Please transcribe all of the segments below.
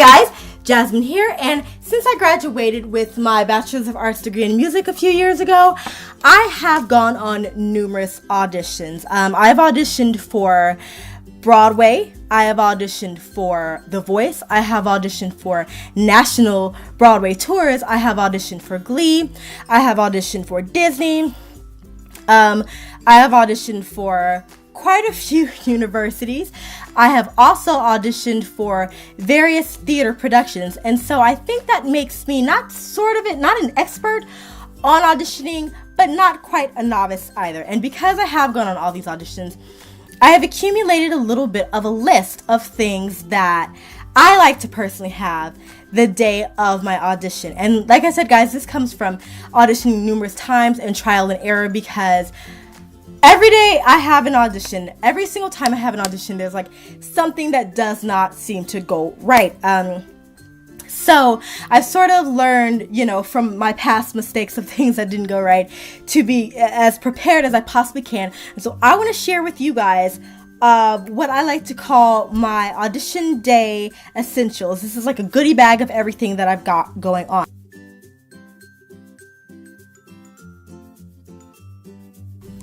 Hi guys, Jasmine here, and since I graduated with my Bachelor's of Arts degree in music a few years ago, I have gone on numerous auditions. I've auditioned for Broadway, I have auditioned for The Voice, I have auditioned for national Broadway tours, I have auditioned for Glee, I have auditioned for Disney, I have auditioned for quite a few universities. I have also auditioned for various theater productions, and so I think that makes me not an expert on auditioning, but not quite a novice either. And because I have gone on all these auditions, I have accumulated a little bit of a list of things that I like to personally have the day of my audition. And like I said, guys, this comes from auditioning numerous times and trial and error, because every day I have an audition, every single time I have an audition, there's like something that does not seem to go right. So I've sort of learned, from my past mistakes of things that didn't go right, to be as prepared as I possibly can. And so I want to share with you guys what I like to call my Audition Day Essentials. This is like a goodie bag of everything that I've got going on.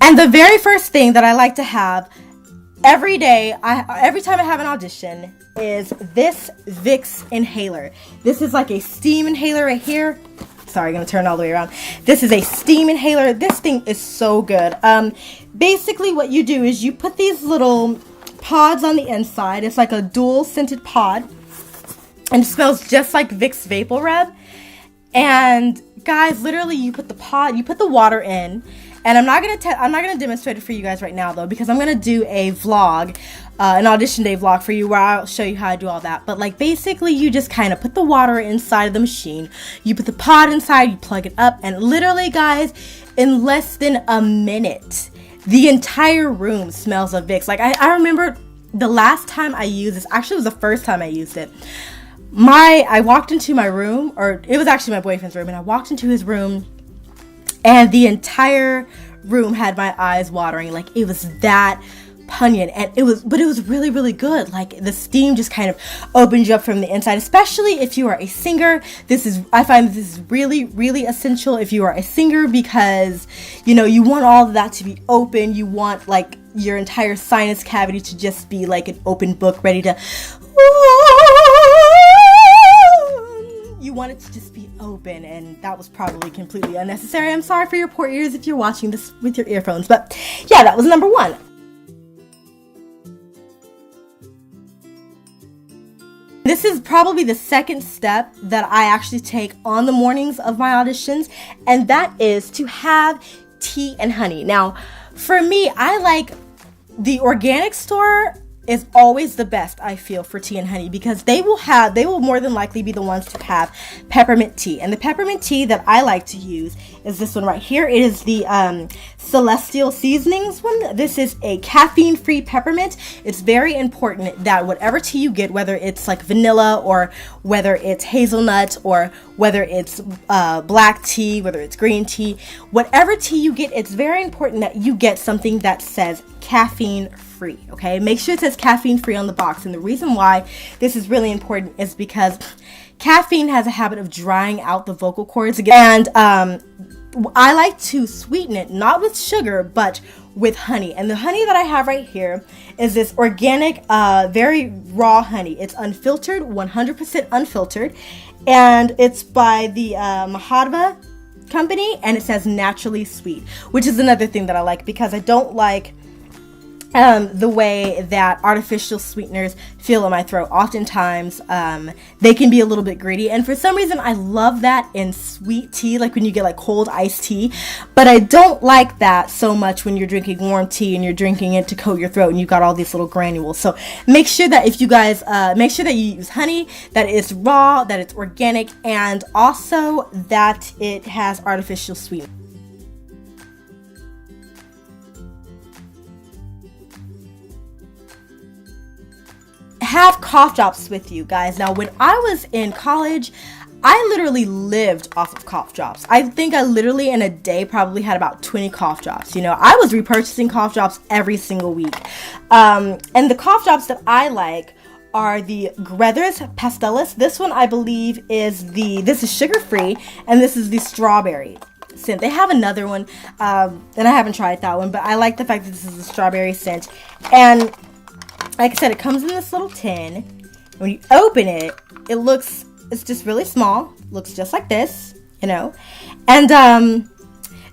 And the very first thing that I like to have every day, every time I have an audition, is this Vicks inhaler. This is like a steam inhaler right here. Sorry, I'm going to turn it all the way around. This is a steam inhaler. This thing is so good. Basically what you do is you put these little pods on the inside. It's like a dual scented pod, and it smells just like Vicks Vapor Rub. And guys, literally you put the water in. And I'm not gonna demonstrate it for you guys right now though, because I'm gonna do a vlog, an audition day vlog for you, where I'll show you how I do all that. But like basically, you just kind of put the water inside of the machine, you put the pod inside, you plug it up, and literally, guys, in less than a minute, the entire room smells of Vicks. Like I remember the last time I used this. Actually, it was the first time I used it. I walked into my room, or it was actually my boyfriend's room, and I walked into his room, and the entire room had my eyes watering. Like, it was that pungent, and it was really, really good. Like, the steam just kind of opens you up from the inside, especially if you are a singer. I find this is really, really essential if you are a singer, because, you want all of that to be open. You want, like, your entire sinus cavity to just be like an open book, ready to... You want it to just be open, and that was probably completely unnecessary. I'm sorry for your poor ears if you're watching this with your earphones, but yeah, that was number one. This is probably the second step that I actually take on the mornings of my auditions, and that is to have tea and honey. Now, for me, I like the organic store is always the best, I feel, for tea and honey, because they will more than likely be the ones to have peppermint tea. And the peppermint tea that I like to use is this one right here. It is the Celestial Seasonings one. This is a caffeine-free peppermint. It's very important that whatever tea you get, whether it's like vanilla, or whether it's hazelnut, or whether it's black tea, whether it's green tea, whatever tea you get, it's very important that you get something that says caffeine-free, okay? Make sure it says caffeine-free on the box. And the reason why this is really important is because caffeine has a habit of drying out the vocal cords again. And I like to sweeten it, not with sugar, but with honey. And the honey that I have right here is this organic, very raw honey. It's unfiltered, 100% unfiltered. And it's by the Mahadva company, and it says naturally sweet, which is another thing that I like, because I don't like the way that artificial sweeteners feel in my throat. Oftentimes, they can be a little bit gritty, and for some reason, I love that in sweet tea, like when you get like cold iced tea, but I don't like that so much when you're drinking warm tea and you're drinking it to coat your throat and you've got all these little granules. So make sure that if you guys, make sure that you use honey, that it's raw, that it's organic, and also that it has artificial sweetener. Have cough drops with you guys. Now, when I was in college, I literally lived off of cough drops. I think I literally in a day probably had about 20 cough drops. I was repurchasing cough drops every single week. And the cough drops that I like are the Grethers Pastelis. This one I believe this is sugar-free, and this is the strawberry scent. They have another one, and I haven't tried that one, but I like the fact that this is a strawberry scent. And like I said, it comes in this little tin. When you open it, it's just really small. Looks just like this, and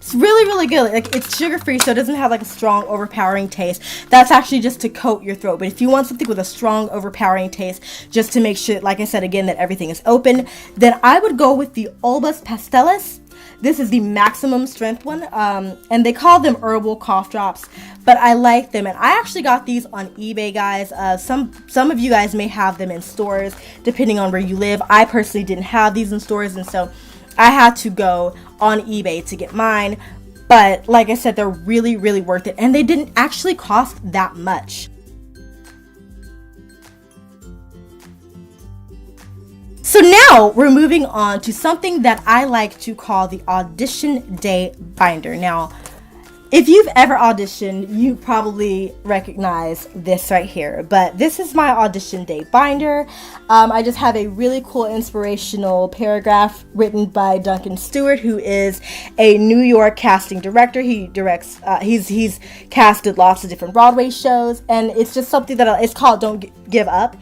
it's really, really good. Like, it's sugar-free, so it doesn't have like a strong, overpowering taste. That's actually just to coat your throat. But if you want something with a strong, overpowering taste, just to make sure, like I said again, that everything is open, then I would go with the Olbas Pastelis. This is the maximum strength one, and they call them herbal cough drops, but I like them, and I actually got these on eBay, guys. Some of you guys may have them in stores, depending on where you live. I personally didn't have these in stores, and so I had to go on eBay to get mine, but like I said, they're really, really worth it, and they didn't actually cost that much. So now we're moving on to something that I like to call the Audition Day binder. Now, if you've ever auditioned, you probably recognize this right here, but this is my Audition Day binder. I just have a really cool inspirational paragraph written by Duncan Stewart, who is a New York casting director. He directs, he's casted lots of different Broadway shows, and it's just something that it's called Don't Give Up.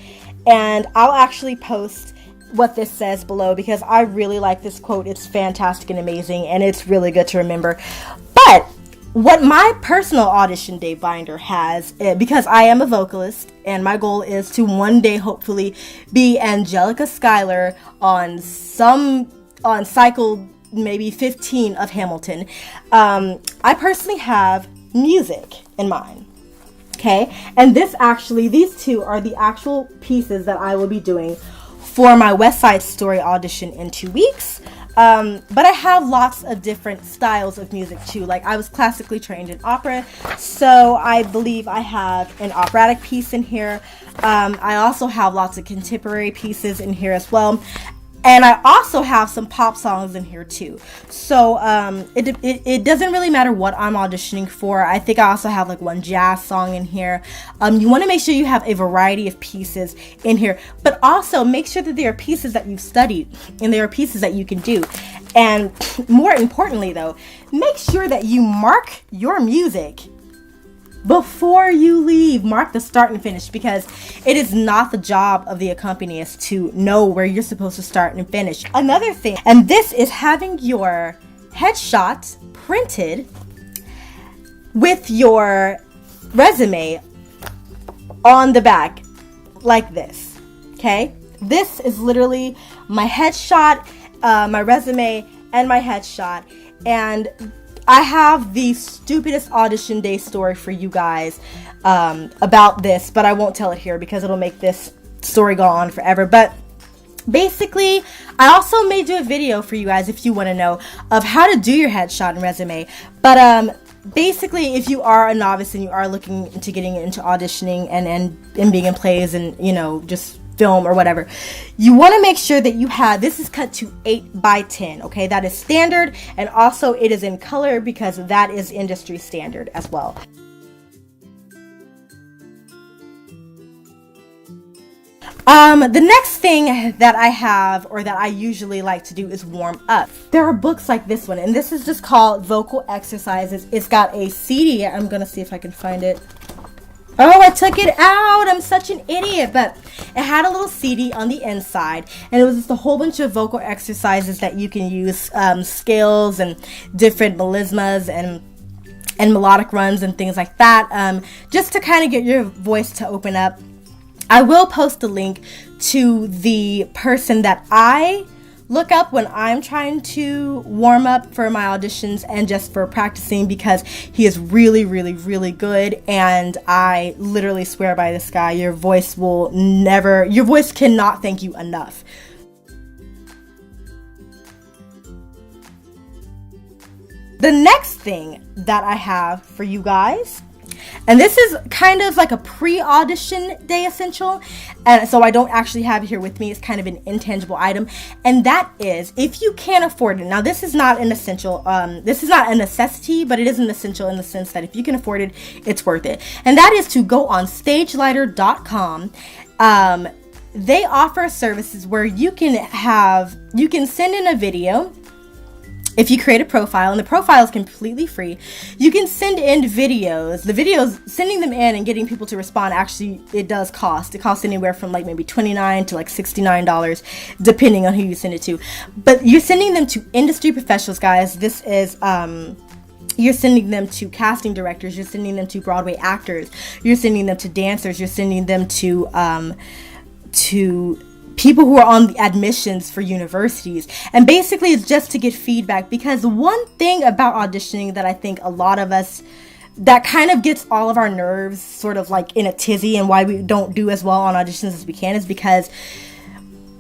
And I'll actually post what this says below, because I really like this quote. It's fantastic and amazing, and it's really good to remember. But what my personal Audition Day binder has, because I am a vocalist and my goal is to one day hopefully be Angelica Schuyler on cycle maybe 15 of Hamilton, I personally have music in mind. Okay, and these two are the actual pieces that I will be doing for my West Side Story audition in 2 weeks. But I have lots of different styles of music too. Like, I was classically trained in opera, so I believe I have an operatic piece in here. I also have lots of contemporary pieces in here as well. And I also have some pop songs in here too. So it doesn't really matter what I'm auditioning for. I think I also have like one jazz song in here. You want to make sure you have a variety of pieces in here, but also make sure that there are pieces that you've studied and there are pieces that you can do. And more importantly though, make sure that you mark your music before you leave. Mark the start and finish, because it is not the job of the accompanist to know where you're supposed to start and finish. Another thing, and this is having your headshot printed with your resume on the back like this. Okay, this is literally my headshot, my resume, and my headshot. And I have the stupidest Audition Day story for you guys about this, but I won't tell it here because it'll make this story go on forever. But basically, I also may do a video for you guys if you want to know of how to do your headshot and resume. But basically, if you are a novice and you are looking into getting into auditioning and being in plays and, just film or whatever, you want to make sure that this is cut to 8x10. Okay, that is standard, and also it is in color because that is industry standard as well. The next thing that I have, or that I usually like to do, is warm up. There are books like this one, and this is just called Vocal Exercises. It's got a CD. I'm gonna see if I can find it. Oh, I took it out. I'm such an idiot. But it had a little CD on the inside, and it was just a whole bunch of vocal exercises that you can use, scales and different melismas and melodic runs and things like that, just to kind of get your voice to open up. I will post a link to the person that I look up when I'm trying to warm up for my auditions and just for practicing, because he is really, really, really good, and I literally swear by this guy. Your voice cannot thank you enough. The next thing that I have for you guys, and this is kind of like a pre-audition day essential, and so I don't actually have it here with me. It's kind of an intangible item, and that is, if you can't afford it. Now, this is not an essential, this is not a necessity, but it is an essential in the sense that if you can afford it, it's worth it. And that is to go on stagelighter.com they offer services where you can send in a video. If you create a profile, and the profile is completely free, you can send in videos. The videos, sending them in and getting people to respond, actually, it does cost. It costs anywhere from like maybe $29 to like $69, depending on who you send it to. But you're sending them to industry professionals, guys. This is, you're sending them to casting directors. You're sending them to Broadway actors. You're sending them to dancers. You're sending them to people who are on the admissions for universities. And basically it's just to get feedback, because one thing about auditioning that I think a lot of us, that kind of gets all of our nerves sort of like in a tizzy, and why we don't do as well on auditions as we can, is because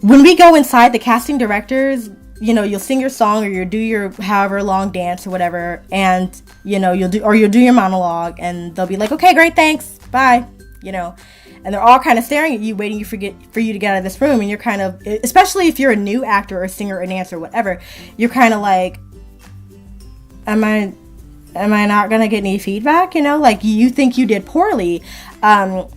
when we go inside, the casting directors, you know, you'll sing your song or you'll do your however long dance or whatever, and you know, you'll do your monologue, and they'll be like, okay, great, thanks, bye, you know. And they're all kind of staring at you, waiting for you to get out of this room. And you're kind of, especially if you're a new actor or singer or dancer or whatever, you're kind of like, am I not going to get any feedback? You know, like you think you did poorly. And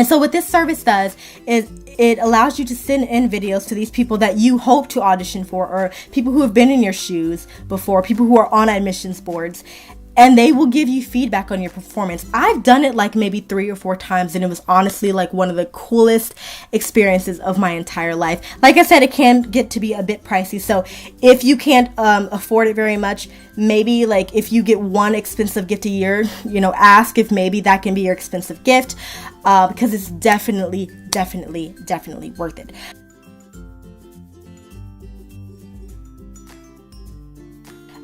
so what this service does is it allows you to send in videos to these people that you hope to audition for, or people who have been in your shoes before, people who are on admissions boards. And they will give you feedback on your performance. I've done it like maybe 3 or 4 times, and it was honestly like one of the coolest experiences of my entire life. Like I said, it can get to be a bit pricey. So if you can't afford it very much, maybe like if you get one expensive gift a year, you know, ask if maybe that can be your expensive gift, because it's definitely worth it.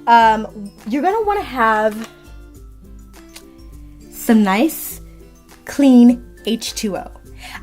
You're going to want to have some nice, clean H2O.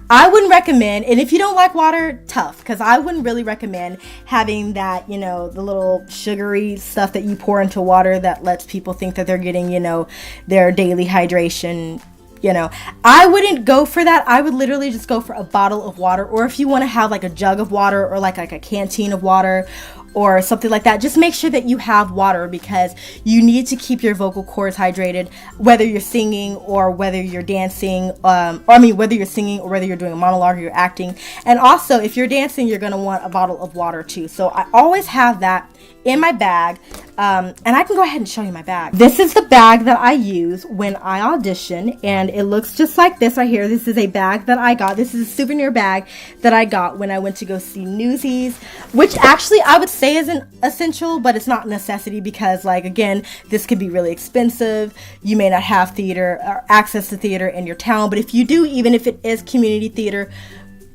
I wouldn't recommend, and if you don't like water, tough, because I wouldn't really recommend having that, you know, the little sugary stuff that you pour into water that lets people think that they're getting, you know, their daily hydration. You know, I wouldn't go for that. I would literally just go for a bottle of water, or if you want to have like a jug of water, or like a canteen of water, or something like that. Just make sure that you have water, because you need to keep your vocal cords hydrated, whether you're singing or whether you're dancing, whether you're singing or whether you're doing a monologue or you're acting. And also, if you're dancing, you're going to want a bottle of water too. So I always have that in my bag, and I can go ahead and show you my bag. This is the bag that I use when I audition, and it looks just like this right here. This is a bag that I got. This is a souvenir bag that I got when I went to go see Newsies, which actually I would say is an essential, but it's not a necessity, because like, again, this could be really expensive. You may not have theater or access to theater in your town, but if you do, even if it is community theater,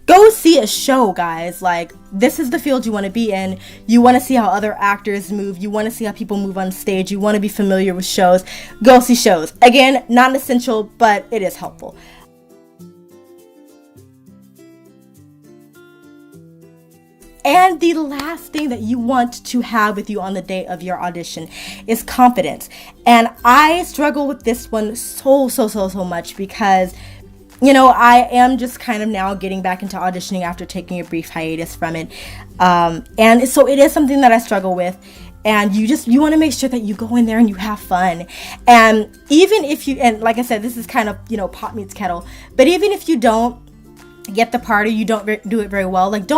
go see a show, guys. Like, this is the field you want to be in. You want to see how other actors move. You want to see how people move on stage. You want to be familiar with shows. Go see shows. Again, not an essential, but it is helpful. And the last thing that you want to have with you on the day of your audition is confidence. And I struggle with this one so much, because you know, I am just kind of now getting back into auditioning after taking a brief hiatus from it. And so it is something that I struggle with. And you want to make sure that you go in there and you have fun. And even if you, and like I said, this is kind of, you know, pot meets kettle. But even if you don't get the part, or you don't do it very well, like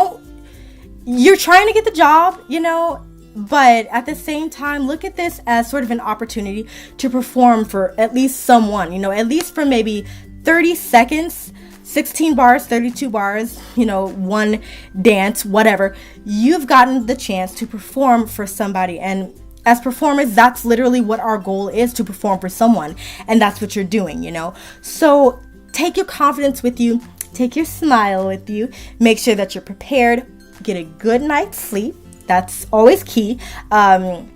you're trying to get the job, you know, but at the same time, look at this as sort of an opportunity to perform for at least someone, you know, at least for maybe 30 seconds, 16 bars, 32 bars, you know, one dance, whatever. You've gotten the chance to perform for somebody. And as performers, that's literally what our goal is, to perform for someone. And that's what you're doing, you know. So take your confidence with you. Take your smile with you. Make sure that you're prepared. Get a good night's sleep. That's always key. And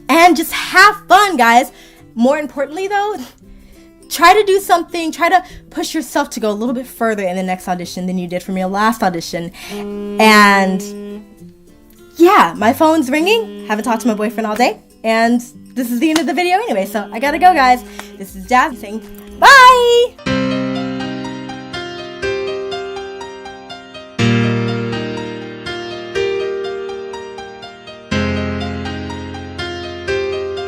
just have fun, guys. More importantly, though, try to do something, try to push yourself to go a little bit further in the next audition than you did from your last audition. And yeah, my phone's ringing. Haven't talked to my boyfriend all day. And this is the end of the video anyway, so I gotta go, guys. This is Jazz saying bye!